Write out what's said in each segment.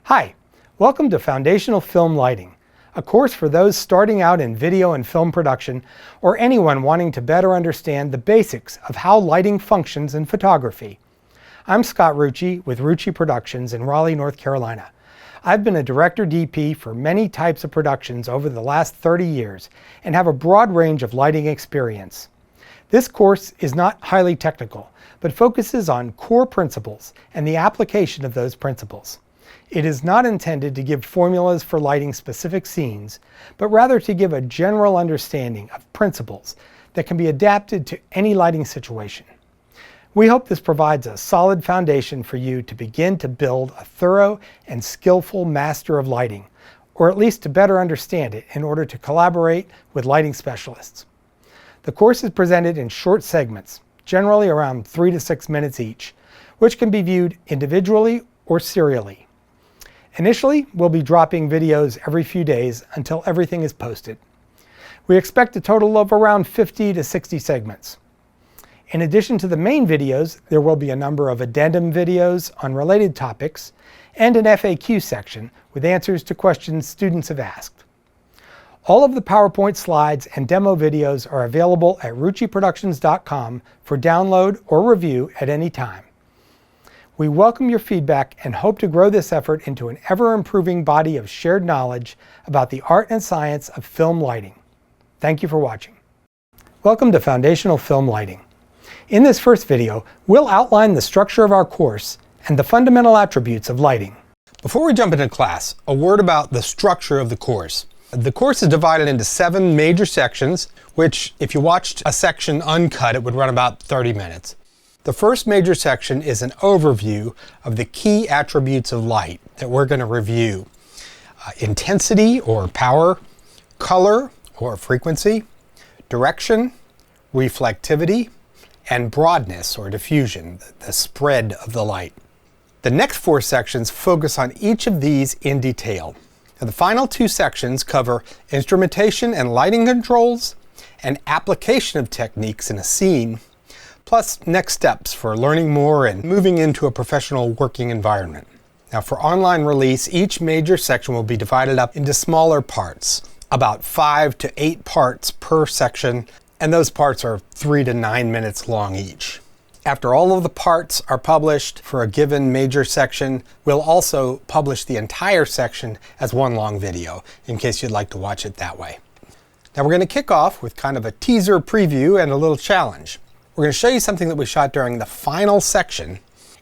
Hi, welcome to Foundational Film Lighting, a course for those starting out in video and film production or anyone wanting to better understand the basics of how lighting functions in photography. I'm Scott Rucci with Rucci Productions in Raleigh, North Carolina. I've been a director DP for many types of productions over the last 30 years and have a broad range of lighting experience. This course is not highly technical, but focuses on core principles and the application of those principles. It is not intended to give formulas for lighting specific scenes, but rather to give a general understanding of principles that can be adapted to any lighting situation. We hope this provides a solid foundation for you to begin to build a thorough and skillful master of lighting, or at least to better understand it in order to collaborate with lighting specialists. The course is presented in short segments, generally around 3 to 6 minutes each, which can be viewed individually or serially. Initially, we'll be dropping videos every few days until everything is posted. We expect a total of around 50 to 60 segments. In addition to the main videos, there will be a number of addendum videos on related topics and an FAQ section with answers to questions students have asked. All of the PowerPoint slides and demo videos are available at rucciproductions.com for download or review at any time. We welcome your feedback and hope to grow this effort into an ever-improving body of shared knowledge about the art and science of film lighting. Thank you for watching. Welcome to Foundational Film Lighting. In this first video, we'll outline the structure of our course and the fundamental attributes of lighting. Before we jump into class, a word about the structure of the course. The course is divided into 7 major sections, which if you watched a section uncut, it would run about 30 minutes. The first major section is an overview of the key attributes of light that we're going to review. Intensity or power, color or frequency, direction, reflectivity, and broadness or diffusion, the spread of the light. The next 4 sections focus on each of these in detail. Now, the final 2 sections cover instrumentation and lighting controls and application of techniques in a scene, plus next steps for learning more and moving into a professional working environment. Now, for online release, each major section will be divided up into smaller parts, about 5 to 8 parts per section, and those parts are 3 to 9 minutes long each. After all of the parts are published for a given major section, we'll also publish the entire section as one long video, in case you'd like to watch it that way. Now, we're going to kick off with kind of a teaser preview and a little challenge. We're going to show you something that we shot during the final section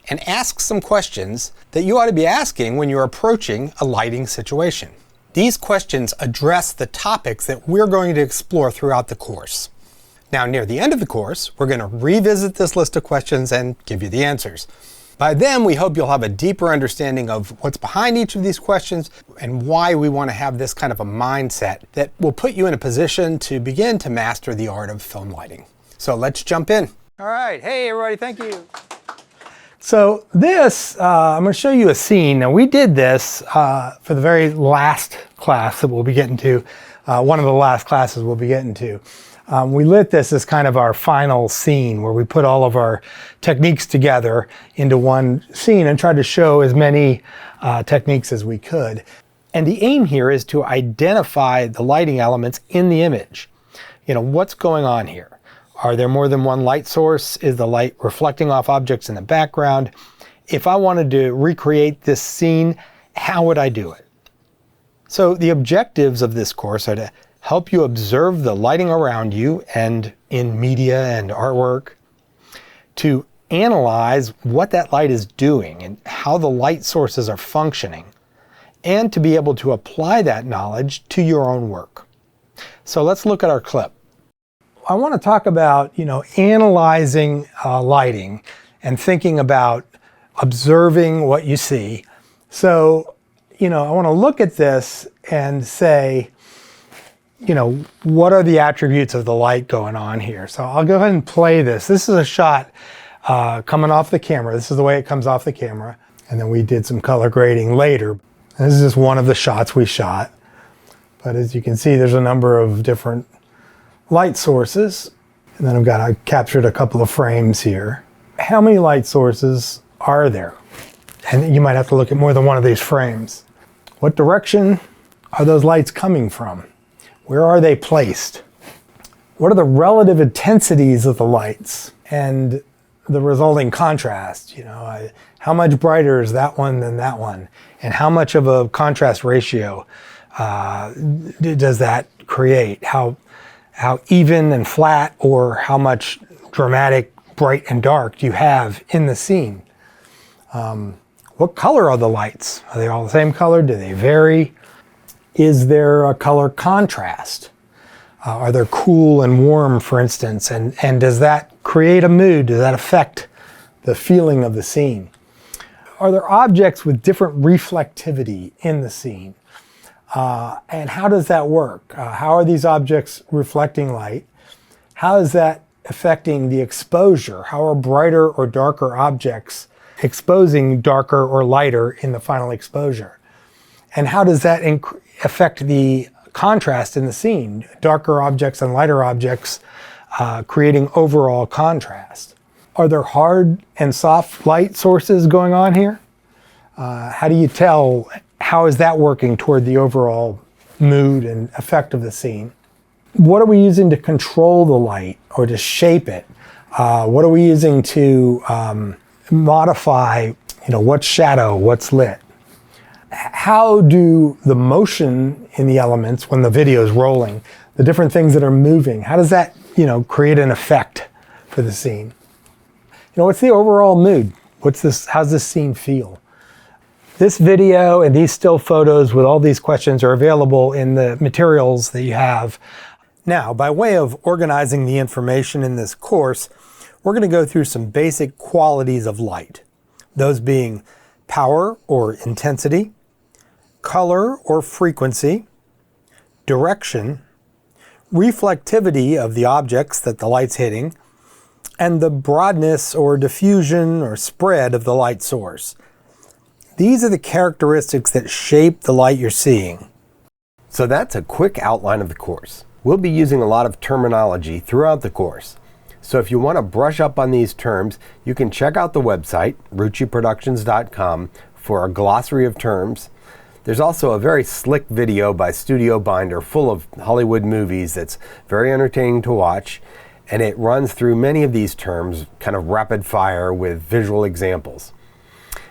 and ask some questions that you ought to be asking when you're approaching a lighting situation. These questions address the topics that we're going to explore throughout the course. Now, near the end of the course, we're going to revisit this list of questions and give you the answers. By then, we hope you'll have a deeper understanding of what's behind each of these questions and why we want to have this kind of a mindset that will put you in a position to begin to master the art of film lighting. So let's jump in. All right. Hey, everybody. Thank you. So this, I'm going to show you a scene. Now, we did this for the very last class that we'll be getting to, one of the last classes we'll be getting to. We lit this as kind of our final scene where we put all of our techniques together into one scene and tried to show as many techniques as we could. And the aim here is to identify the lighting elements in the image. You know, what's going on here? Are there more than one light source? Is the light reflecting off objects in the background? If I wanted to recreate this scene, how would I do it? So the objectives of this course are to help you observe the lighting around you and in media and artwork, to analyze what that light is doing and how the light sources are functioning, and to be able to apply that knowledge to your own work. So let's look at our clip. I want to talk about, analyzing lighting and thinking about observing what you see. So, I want to look at this and say, what are the attributes of the light going on here? So I'll go ahead and play this. This is a shot coming off the camera. This is the way it comes off the camera. And then we did some color grading later. This is just one of the shots we shot. But as you can see, there's a number of different light sources. And then I captured a couple of frames here. How many light sources are there? And you might have to look at more than one of these frames. What direction are those lights coming from? Where are they placed? What are the relative intensities of the lights and the resulting contrast? How much brighter is that one than that one? And how much of a contrast ratio does that create? How even and flat, or how much dramatic bright and dark do you have in the scene? What color are the lights? Are they all the same color? Do they vary? Is there a color contrast? Are there cool and warm, for instance? And does that create a mood? Does that affect the feeling of the scene? Are there objects with different reflectivity in the scene? And how does that work? How are these objects reflecting light? How is that affecting the exposure? How are brighter or darker objects exposing darker or lighter in the final exposure? And how does that affect the contrast in the scene? Darker objects and lighter objects creating overall contrast. Are there hard and soft light sources going on here? How do you tell? How is that working toward the overall mood and effect of the scene? What are we using to control the light or to shape it? What are we using to modify, what's shadow, what's lit? How do the motion in the elements when the video is rolling, the different things that are moving, how does that, create an effect for the scene? What's the overall mood? How's this scene feel? This video and these still photos with all these questions are available in the materials that you have. Now, by way of organizing the information in this course, we're going to go through some basic qualities of light. Those being power or intensity, color or frequency, direction, reflectivity of the objects that the light's hitting, and the broadness or diffusion or spread of the light source. These are the characteristics that shape the light you're seeing. So that's a quick outline of the course. We'll be using a lot of terminology throughout the course. So if you want to brush up on these terms, you can check out the website, rucciproductions.com, for a glossary of terms. There's also a very slick video by Studio Binder full of Hollywood movies that's very entertaining to watch, and it runs through many of these terms kind of rapid fire with visual examples.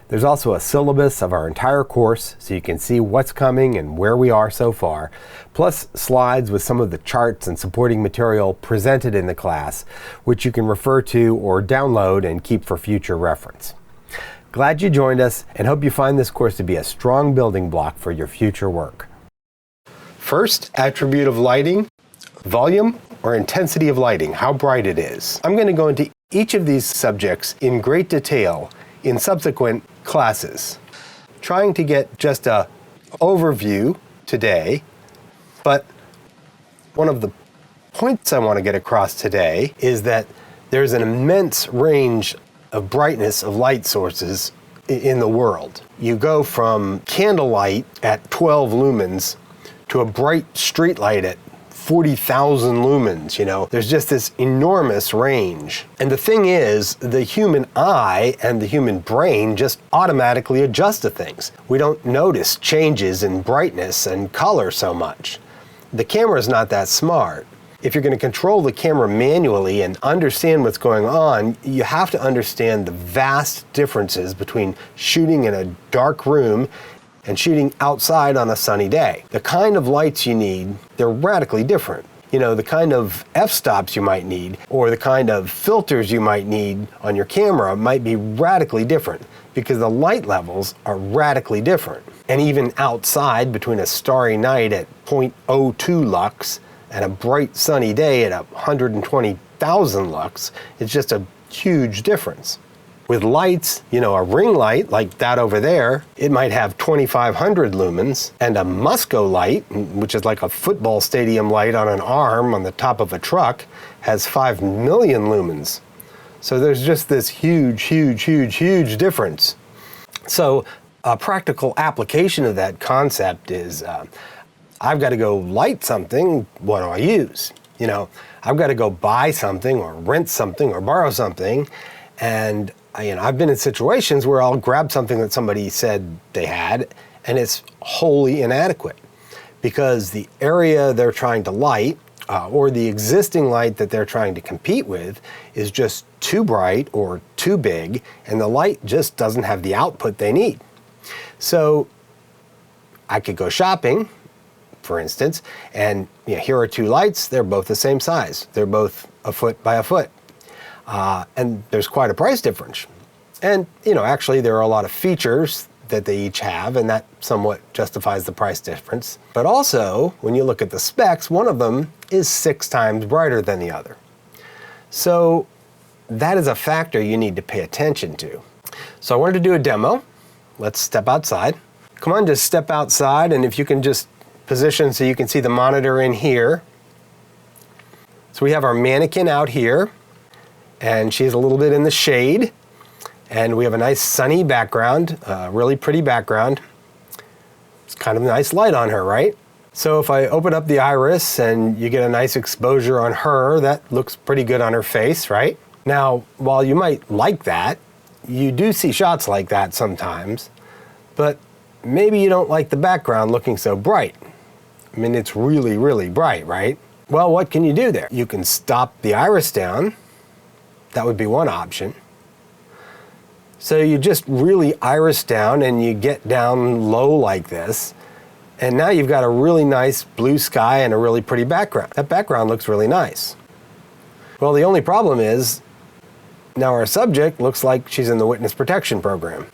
There's also a syllabus of our entire course so you can see what's coming and where we are so far, plus slides with some of the charts and supporting material presented in the class, which you can refer to or download and keep for future reference. Glad you joined us and hope you find this course to be a strong building block for your future work. First attribute of lighting, volume or intensity of lighting, how bright it is. I'm going to go into each of these subjects in great detail in subsequent classes, trying to get just an overview today, but one of the points I want to get across today is that there's an immense range of brightness of light sources in the world. You go from candlelight at 12 lumens to a bright street light at 40,000 lumens, there's just this enormous range. And the thing is, the human eye and the human brain just automatically adjust to things. We don't notice changes in brightness and color so much. The camera's not that smart. If you're going to control the camera manually and understand what's going on, you have to understand the vast differences between shooting in a dark room and shooting outside on a sunny day. The kind of lights you need, they're radically different. The kind of f-stops you might need or the kind of filters you might need on your camera might be radically different because the light levels are radically different. And even outside, between a starry night at 0.02 lux and a bright sunny day at 120,000 lux, it's just a huge difference. With lights, a ring light like that over there, it might have 2,500 lumens, and a Musco light, which is like a football stadium light on an arm on the top of a truck, has 5 million lumens. So there's just this huge difference. So a practical application of that concept is, I've got to go light something, what do I use? I've got to go buy something or rent something or borrow something, and I've been in situations where I'll grab something that somebody said they had, and it's wholly inadequate because the area they're trying to light or the existing light that they're trying to compete with is just too bright or too big, and the light just doesn't have the output they need. So I could go shopping, for instance, and here are two lights. They're both the same size. They're both a foot by a foot. And there's quite a price difference. And, actually there are a lot of features that they each have, and that somewhat justifies the price difference. But also, when you look at the specs, one of them is 6 times brighter than the other. So that is a factor you need to pay attention to. So I wanted to do a demo. Let's step outside. Come on, just step outside, and if you can just position so you can see the monitor in here. So we have our mannequin out here, and she's a little bit in the shade, and we have a nice sunny background, really pretty background. It's kind of a nice light on her, right? So if I open up the iris and you get a nice exposure on her, that looks pretty good on her face, right? Now, while you might like that, you do see shots like that sometimes, but maybe you don't like the background looking so bright. I mean, it's really, really bright, right? Well, what can you do there? You can stop the iris down. That would be one option. So you just really iris down and you get down low like this, and now you've got a really nice blue sky and a really pretty background. That background looks really nice. Well, the only problem is now our subject looks like she's in the witness protection program.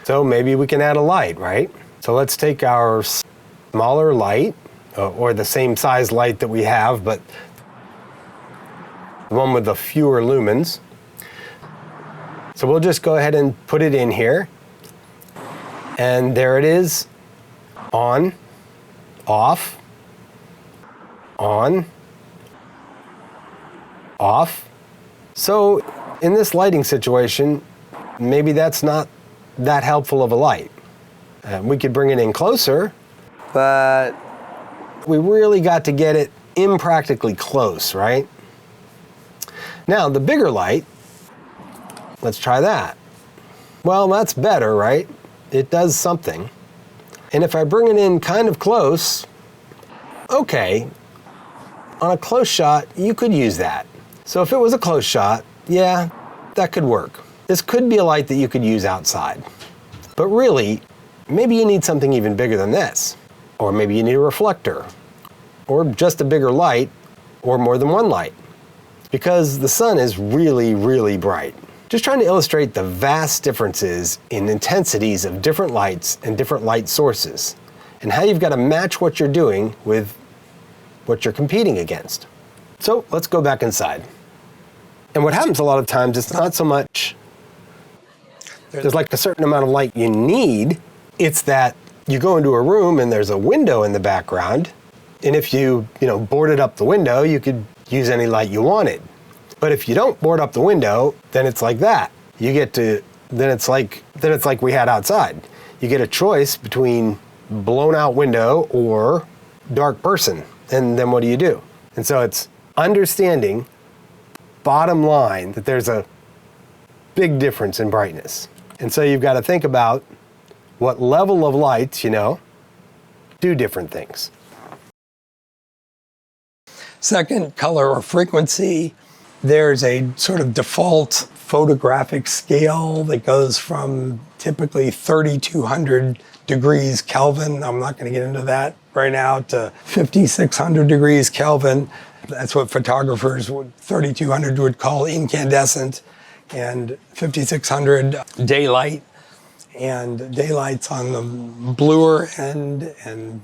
So maybe we can add a light, right? So let's take our smaller light, or the same size light that we have, but the one with the fewer lumens. So we'll just go ahead and put it in here. And there it is. On, off, on, off. So in this lighting situation, maybe that's not that helpful of a light. We could bring it in closer, but we really got to get it impractically close, right? Now, the bigger light, let's try that. Well, that's better, right? It does something. And if I bring it in kind of close, okay, on a close shot, you could use that. So if it was a close shot, yeah, that could work. This could be a light that you could use outside. But really, maybe you need something even bigger than this. Or maybe you need a reflector. Or just a bigger light, or more than one light. Because the sun is really, really bright. Just trying to illustrate the vast differences in intensities of different lights and different light sources, and how you've got to match what you're doing with what you're competing against. So let's go back inside. And what happens a lot of times, it's not so much there's like a certain amount of light you need, it's that you go into a room and there's a window in the background, and if you boarded up the window, you could use any light you wanted. But if you don't board up the window, then it's like that. Then it's like we had outside. You get a choice between blown out window or dark person. And then what do? And so it's understanding, bottom line, that there's a big difference in brightness. And so you've got to think about what level of lights, do different things. Second, color or frequency. There's a sort of default photographic scale that goes from typically 3200 degrees Kelvin. I'm not going to get into that right now, to 5600 degrees Kelvin. That's what photographers 3200 would call incandescent, and 5600 daylight. And daylight's on the bluer end, and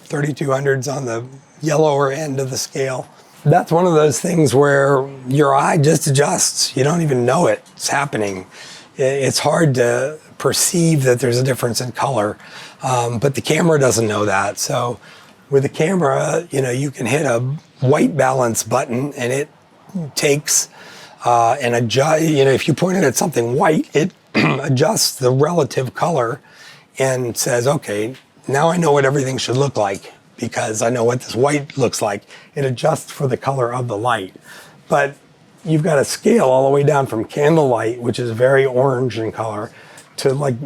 3200's on the yellower end of the scale. That's one of those things where your eye just adjusts. You don't even know it's happening. It's hard to perceive that there's a difference in color, but the camera doesn't know that. So with the camera, you can hit a white balance button and it takes and adjust. If you point it at something white, it adjusts the relative color and says, okay, now I know what everything should look like, because I know what this white looks like. It adjusts for the color of the light. But you've got a scale all the way down from candlelight, which is very orange in color, to like,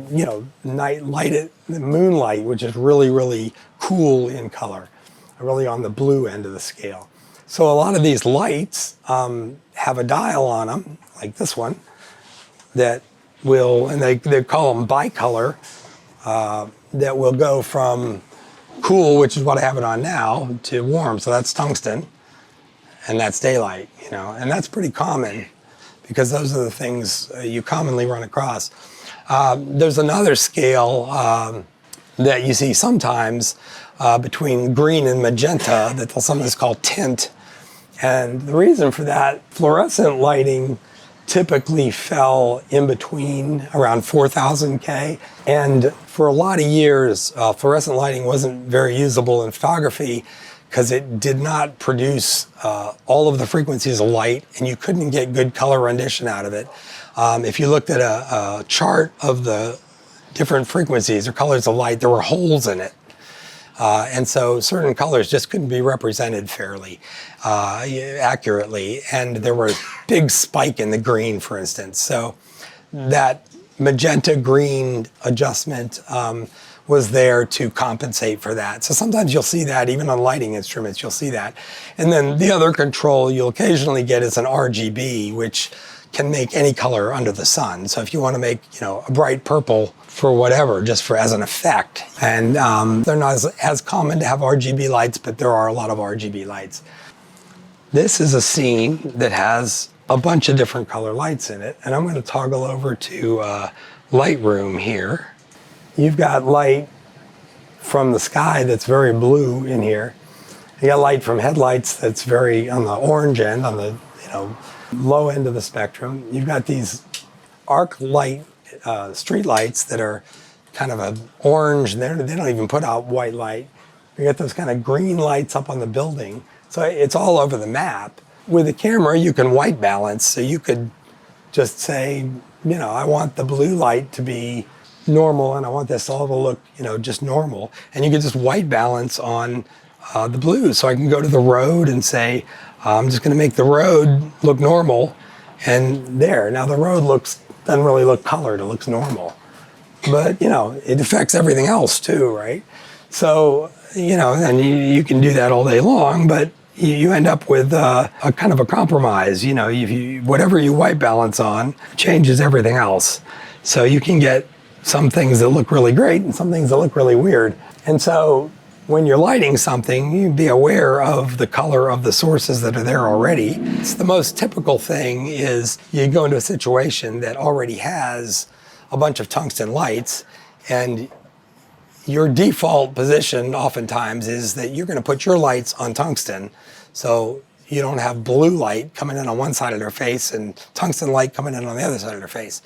moonlight, which is really, really cool in color, really on the blue end of the scale. So a lot of these lights have a dial on them, like this one, that will, and they call them bicolor, that will go from cool, which is what I have it on now, to warm. So that's tungsten, and that's daylight, and that's pretty common because those are the things you commonly run across. There's another scale that you see sometimes between green and magenta that they'll sometimes call tint. And the reason for that, fluorescent lighting typically fell in between around 4,000 K. And for a lot of years, fluorescent lighting wasn't very usable in photography because it did not produce all of the frequencies of light, and you couldn't get good color rendition out of it. If you looked at a chart of the different frequencies or colors of light, there were holes in it. And so certain colors just couldn't be represented fairly, accurately. And there was a big spike in the green, for instance. So that magenta green adjustment was there to compensate for that. So sometimes you'll see that, even on lighting instruments, you'll see that. And then the other control you'll occasionally get is an RGB, which can make any color under the sun. So if you want to make, a bright purple for whatever, just for as an effect. And they're not as common to have RGB lights, but there are a lot of RGB lights. This is a scene that has a bunch of different color lights in it. And I'm going to toggle over to Lightroom here. You've got light from the sky that's very blue in here. You got light from headlights that's very on the orange end, on the low end of the spectrum. You've got these arc light street lights that are kind of an orange. They don't even put out white light. You get those kind of green lights up on the building. So it's all over the map. With a camera, you can white balance. So you could just say, I want the blue light to be normal, and I want this all to look, just normal. And you can just white balance on the blue. So I can go to the road and say, I'm just going to make the road look normal, and there. Now the road doesn't really look colored, it looks normal. But, it affects everything else too, right? So, and you can do that all day long, but you end up with a kind of a compromise. Whatever you white balance on changes everything else. So you can get some things that look really great and some things that look really weird. And so when you're lighting something, you be aware of the color of the sources that are there already. It's the most typical thing is you go into a situation that already has a bunch of tungsten lights, and your default position oftentimes is that you're going to put your lights on tungsten, so you don't have blue light coming in on one side of their face and tungsten light coming in on the other side of their face.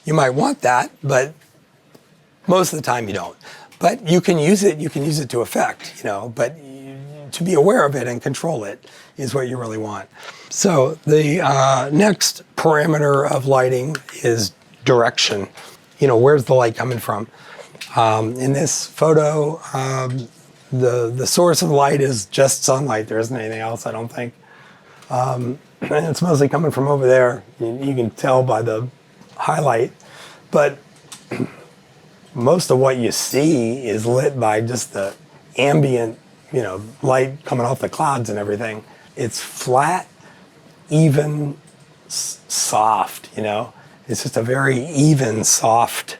You might want that, but most of the time you don't. But you can use it to effect, but to be aware of it and control it is what you really want. So the next parameter of lighting is direction. Where's the light coming from? In this photo, the source of light is just sunlight. There isn't anything else, I don't think. And it's mostly coming from over there. You can tell by the highlight. But most of what you see is lit by just the ambient, light coming off the clouds and everything. It's flat, even, soft, It's just a very even, soft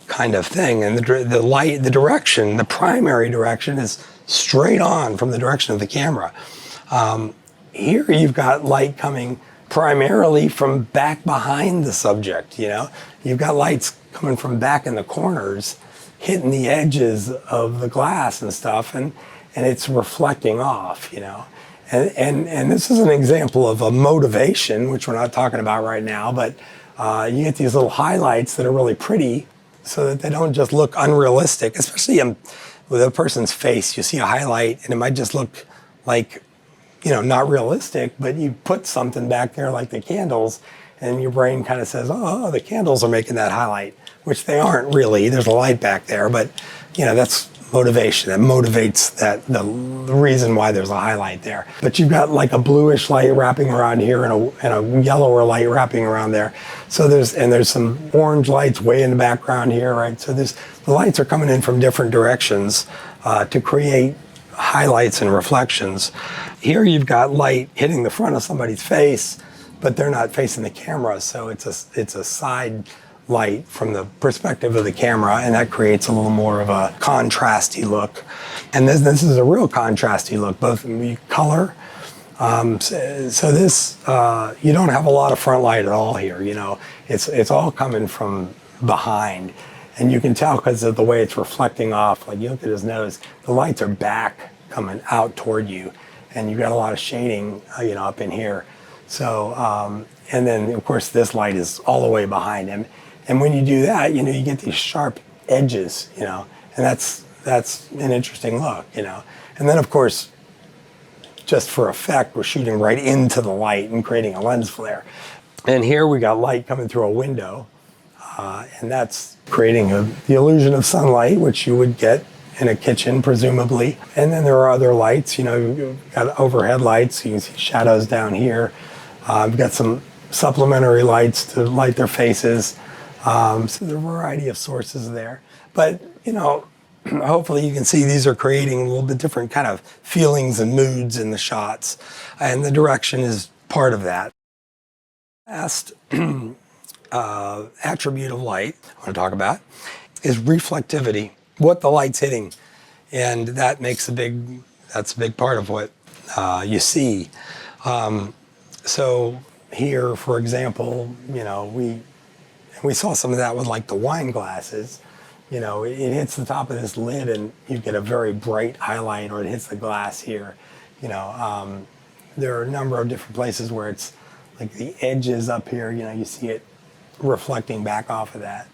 kind of thing. And the light, the direction, the primary direction is straight on from the direction of the camera. Here you've got light coming primarily from back behind the subject, You've got lights coming from back in the corners, hitting the edges of the glass and stuff, and it's reflecting off, And this is an example of a motivation, which we're not talking about right now, but you get these little highlights that are really pretty so that they don't just look unrealistic, especially with a person's face. You see a highlight and it might just look like, not realistic, but you put something back there like the candles, and your brain kind of says, oh, the candles are making that highlight, which they aren't really. There's a light back there, but that's motivation that motivates the reason why there's a highlight there. But you've got like a bluish light wrapping around here and a yellower light wrapping around there. So there's some orange lights way in the background here, right? So the lights are coming in from different directions to create highlights and reflections. Here you've got light hitting the front of somebody's face, but they're not facing the camera, so it's a side light from the perspective of the camera, and that creates a little more of a contrasty look. And this is a real contrasty look, both in color. So this, you don't have a lot of front light at all here, you know. It's all coming from behind. And you can tell because of the way it's reflecting off. Like you look at his nose, the lights are back coming out toward you. And you've got a lot of shading, you know, up in here. So, and then of course this light is all the way behind him. And when you do that, you know, you get these sharp edges, you know, and that's an interesting look, you know. And then of course, just for effect, we're shooting right into the light and creating a lens flare. And here we got light coming through a window, and that's creating the illusion of sunlight, which you would get in a kitchen, presumably. And then there are other lights, you know, you've got overhead lights, you can see shadows down here. We've got some supplementary lights to light their faces. So there are a variety of sources there. But, you know, hopefully you can see these are creating a little bit different kind of feelings and moods in the shots. And the direction is part of that. Last attribute of light I want to talk about is reflectivity, what the light's hitting. And that makes that's a big part of what you see. So here, for example, you know, we saw some of that with like the wine glasses. You know, it hits the top of this lid and you get a very bright highlight, or it hits the glass here. You know, there are a number of different places where it's like the edges up here, you know, you see it reflecting back off of that.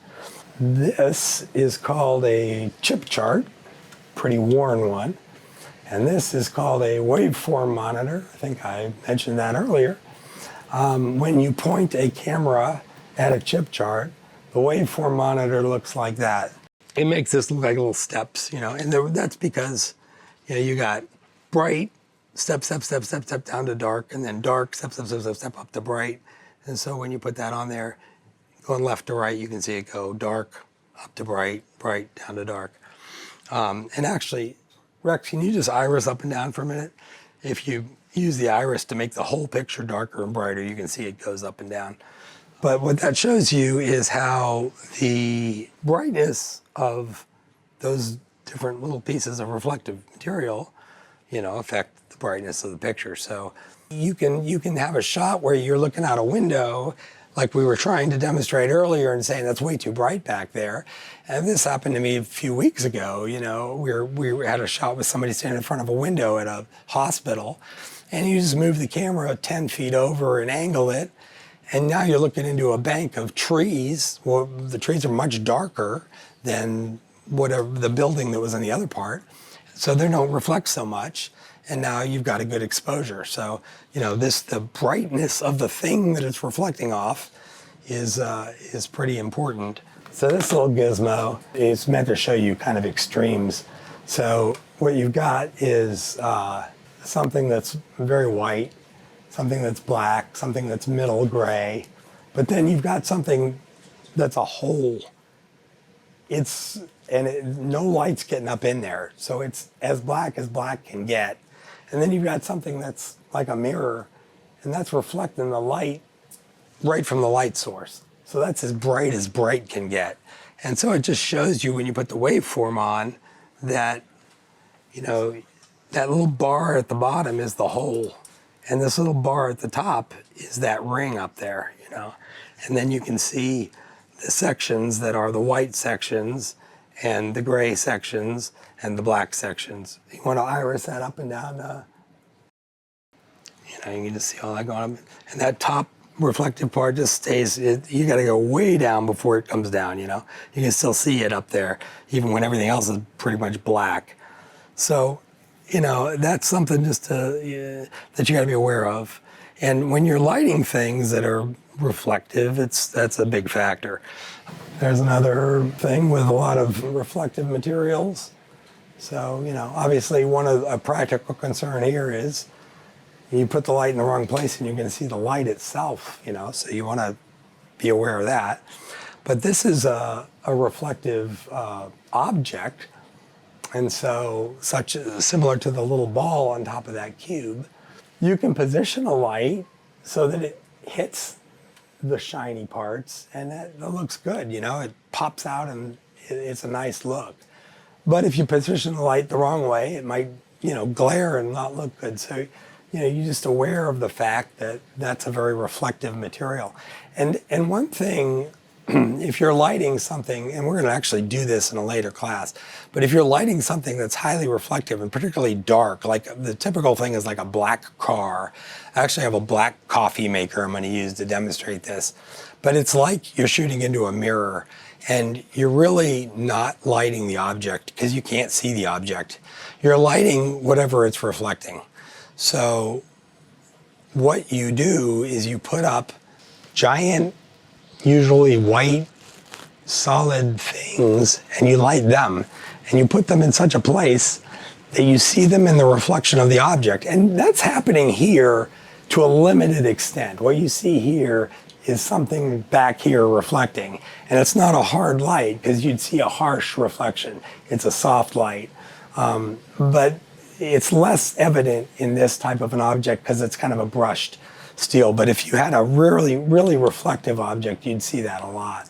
This is called a chip chart, pretty worn one. And this is called a waveform monitor. I think I mentioned that earlier. When you point a camera at a chip chart, the waveform monitor looks like that. It makes this look like little steps, you know, and that's because, you know, you got bright, step, step, step, step, step down to dark, and then dark, step, step, step, step, step up to bright. And so when you put that on there, going left to right, you can see it go dark, up to bright, bright, down to dark. And actually, Rex, can you just iris up and down for a minute? If you use the iris to make the whole picture darker and brighter, you can see it goes up and down. But what that shows you is how the brightness of those different little pieces of reflective material, you know, affect the brightness of the picture. So you can have a shot where you're looking out a window, like we were trying to demonstrate earlier, and saying that's way too bright back there. And this happened to me a few weeks ago. You know, we had a shot with somebody standing in front of a window at a hospital, and you just move the camera 10 feet over and angle it, and now you're looking into a bank of trees. Well, the trees are much darker than whatever the building that was in the other part, so they don't reflect so much. And now you've got a good exposure. So, you know, the brightness of the thing that it's reflecting off is pretty important. So this little gizmo is meant to show you kind of extremes. So what you've got is something that's very white, something that's black, something that's middle gray, but then you've got something that's a hole. No light's getting up in there, so it's as black can get. And then you've got something that's like a mirror, and that's reflecting the light right from the light source. So that's as bright can get. And so it just shows you when you put the waveform on that, you know, that little bar at the bottom is the hole. And this little bar at the top is that ring up there, you know. And then you can see the sections that are the white sections and the gray sections and the black sections. You want to iris that up and down. You know, you can just see all that going up. And that top reflective part just stays, you got to go way down before it comes down, you know. You can still see it up there, even when everything else is pretty much black. So, you know, that's something just that you got to be aware of. And when you're lighting things that are reflective, that's a big factor. There's another thing with a lot of reflective materials So, obviously a practical concern here is you put the light in the wrong place and you're going to see the light itself, so you want to be aware of that. But this is a reflective object, and so similar to the little ball on top of that cube, you can position a light so that it hits the shiny parts, and that looks good, it pops out and it's a nice look. But if you position the light the wrong way, it might, glare and not look good. So, you're just aware of the fact that that's a very reflective material. And one thing, if you're lighting something, and we're going to actually do this in a later class, but if you're lighting something that's highly reflective and particularly dark, like the typical thing is like a black car. I actually have a black coffee maker I'm going to use to demonstrate this. But it's like you're shooting into a mirror, and you're really not lighting the object because you can't see the object. You're lighting whatever it's reflecting. So what you do is you put up giant, usually white, solid things, and you light them. And you put them in such a place that you see them in the reflection of the object. And that's happening here to a limited extent. What you see here is something back here reflecting. And it's not a hard light because you'd see a harsh reflection. It's a soft light. But it's less evident in this type of an object because it's kind of a brushed steel. But if you had a really, really reflective object, you'd see that a lot.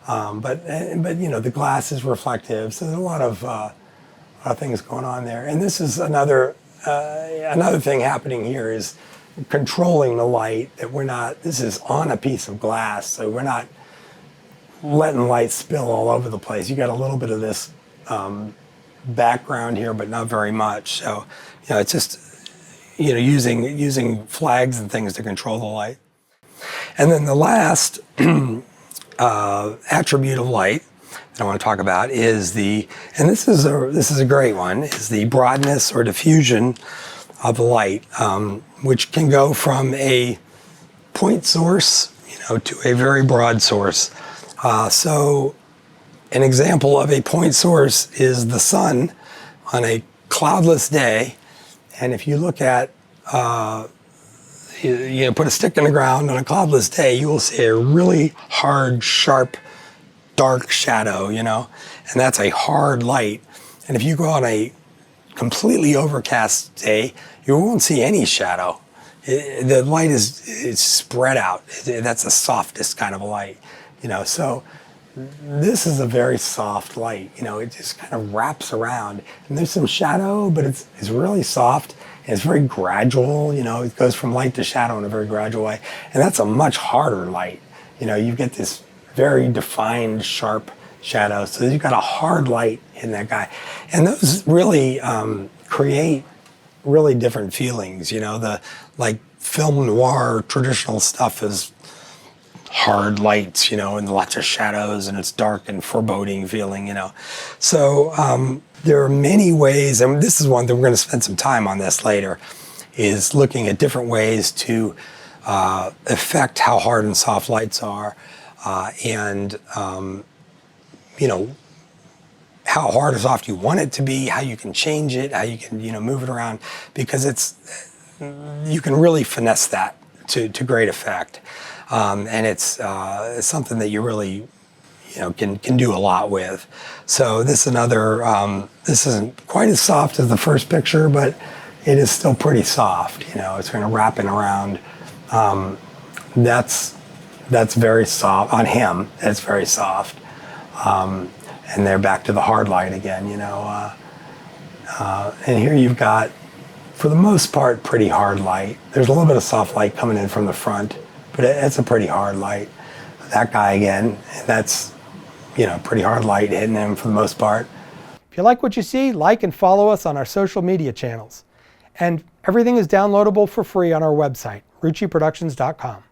But the glass is reflective, so there's a lot of things going on there. And this is another thing happening here is controlling the light. This is on a piece of glass, so we're not letting light spill all over the place. You got a little bit of this background here, but not very much. So, it's just, using flags and things to control the light. And then the last attribute of light that I want to talk about is and this is a great one, is the broadness or diffusion of the light, which can go from a point source, to a very broad source. So an example of a point source is the sun on a cloudless day. And if you look at, put a stick in the ground on a cloudless day, you will see a really hard, sharp, dark shadow, and that's a hard light. And if you go on a completely overcast day, you won't see any shadow. The light is spread out. That's the softest kind of a light, so this is a very soft light. It just kind of wraps around, and there's some shadow, but it's really soft, and it's very gradual. It goes from light to shadow in a very gradual way, and that's a much harder light. You get this very defined, sharp shadow, so you've got a hard light in that guy, and those really create really different feelings. The film noir traditional stuff is hard lights, and lots of shadows, and it's dark and foreboding feeling, So there are many ways, and this is one that we're going to spend some time on this later, is looking at different ways to affect how hard and soft lights are, and how hard or soft you want it to be, how you can change it, how you can move it around, because you can really finesse that to great effect. And it's something that you really, can do a lot with. So this isn't quite as soft as the first picture, but it is still pretty soft. It's kind of wrapping around. That's very soft on him. That's very soft. And they're back to the hard light again. And here you've got, for the most part, pretty hard light. There's a little bit of soft light coming in from the front, but it's a pretty hard light. That guy again, that's, pretty hard light hitting him for the most part. If you like what you see, like and follow us on our social media channels. And everything is downloadable for free on our website, ruchiproductions.com.